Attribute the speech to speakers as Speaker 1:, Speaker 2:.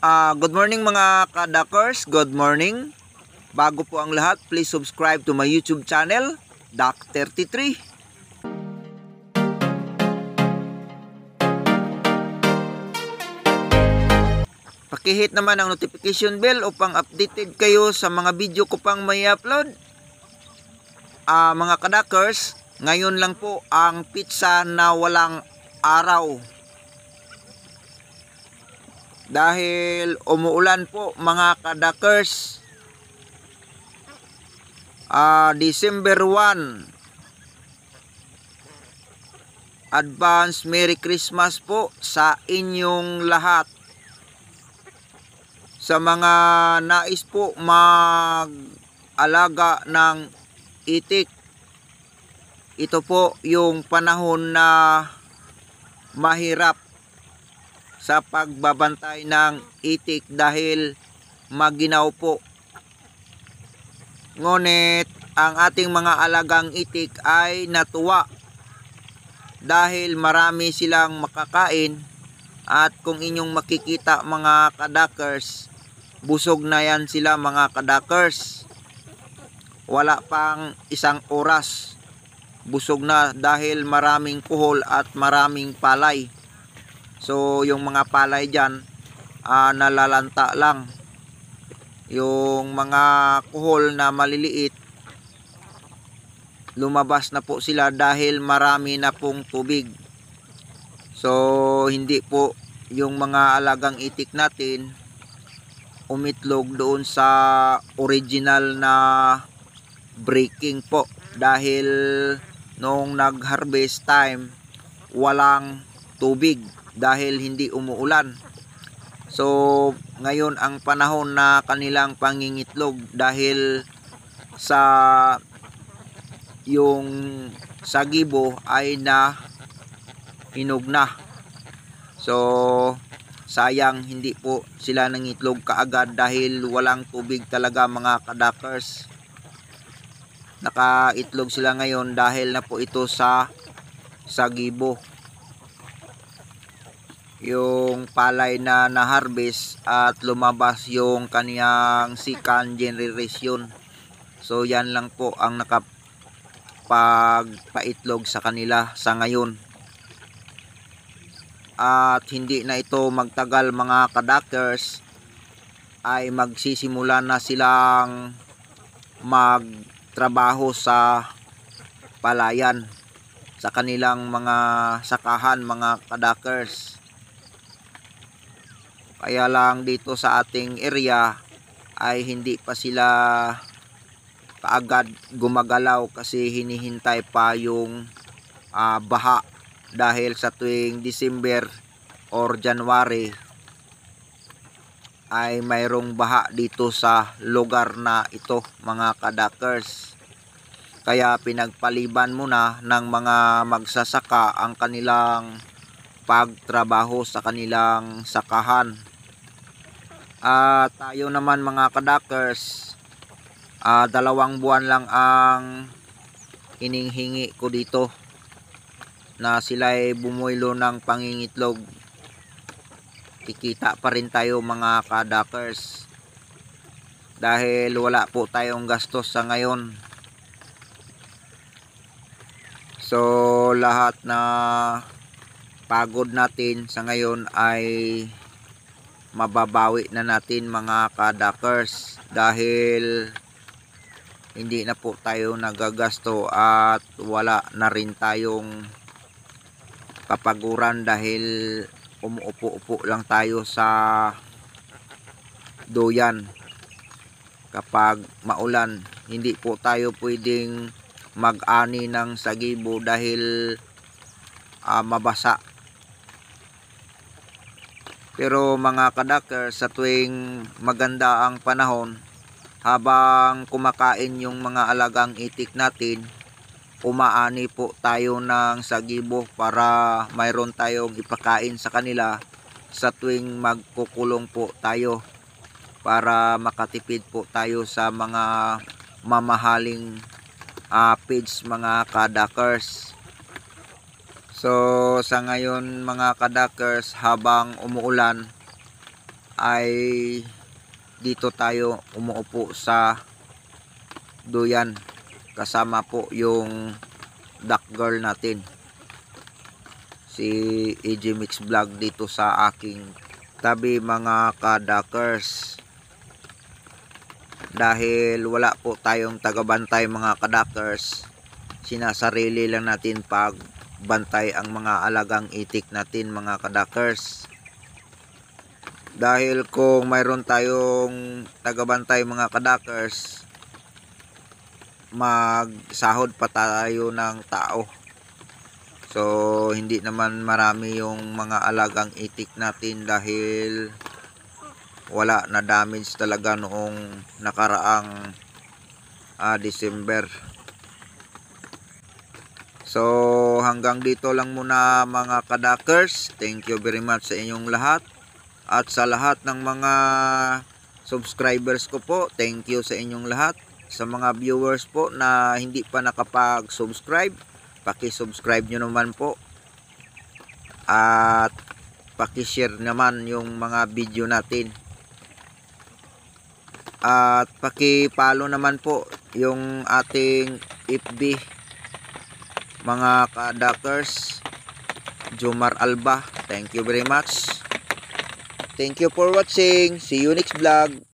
Speaker 1: Good morning mga kadakers, good morning. Bago po ang lahat, please subscribe to my YouTube channel, Dak33. Pakihit naman ang notification bell upang updated kayo sa mga video ko pang may upload. Mga kadakers, ngayon lang po ang pizza na walang araw. Dahil umuulan po mga kadakers. December 1. Advance Merry Christmas po sa inyong lahat. Sa mga nais po mag-alaga ng itik, ito po yung panahon na mahirap sa pagbabantay ng itik dahil maginaw po. Ngunit ang ating mga alagang itik ay natuwa dahil marami silang makakain, at kung inyong makikita mga kadakers, busog na yan sila mga kadakers. Wala pang isang oras, busog na dahil maraming kuhol at maraming palay. So yung mga palay dyan, nalalanta lang. Yung mga kuhol na maliliit, lumabas na po sila dahil marami na pong tubig. So hindi po yung mga alagang itik natin umitlog doon sa original na breaking po, dahil nung nag-harvest time walang tubig dahil hindi umuulan. So ngayon ang panahon na kanilang pangingitlog dahil sa yung sagibo ay na hinog na. So sayang hindi po sila nangitlog kaagad dahil walang tubig talaga mga kadakers. Nakaitlog sila ngayon dahil na po ito sa sagibo. Yung palay na na-harvest at lumabas yung kaniyang second generation. So yan lang po ang nakapagpaitlog sa kanila sa ngayon. At hindi na ito magtagal mga kadakers ay magsisimula na silang magtrabaho sa palayan, sa kanilang mga sakahan mga kadakers. Kaya lang dito sa ating area ay hindi pa sila kaagad gumagalaw kasi hinihintay pa yung baha, dahil sa tuwing December or January ay mayroong baha dito sa lugar na ito mga kadakers. Kaya pinagpaliban muna ng mga magsasaka ang kanilang pagtrabaho sa kanilang sakahan. Tayo naman mga kadakers, 2 buwan lang ang ininghingi ko dito na sila ay bumuelo ng pangingitlog. Kikita pa rin tayo mga kadakers dahil wala po tayong gastos sa ngayon. So lahat na pagod natin sa ngayon ay mababawi na natin mga kadakers dahil hindi na po tayo nagagasto at wala na rin tayong kapaguran dahil umuupo-upo lang tayo sa duyan. Kapag maulan, hindi po tayo pwedeng mag-ani ng sagibo dahil mabasa. Pero mga kadakers, sa tuwing maganda ang panahon, habang kumakain yung mga alagang itik natin, umaani po tayo ng sagibo para mayroon tayong ipakain sa kanila sa tuwing magkukulong po tayo, para makatipid po tayo sa mga mamahaling feeds mga kadakers. So sa ngayon mga kadakers, habang umuulan ay dito tayo umuupo sa duyan. Kasama po yung duck girl natin, si EJ Mix Vlog, dito sa aking tabi mga ka-duckers. Dahil wala po tayong tagabantay mga ka-duckers, sinasarili lang natin pagbantay ang mga alagang itik natin mga ka-duckers. Dahil kung mayroon tayong tagabantay mga ka-duckers, magsahod pa tayo ng tao. So hindi naman marami yung mga alagang itik natin dahil wala na damage talaga noong nakaraang December. So hanggang dito lang muna mga ka-duckers. Thank you very much sa inyong lahat. At sa lahat ng mga subscribers ko po, thank you sa inyong lahat. Sa mga viewers po na hindi pa nakapag-subscribe, paki-subscribe nyo naman po. At paki-share naman yung mga video natin. At paki-follow naman po yung ating FB mga ka-duckers, Jomar Alba. Thank you very much. Thank you for watching. See you next vlog.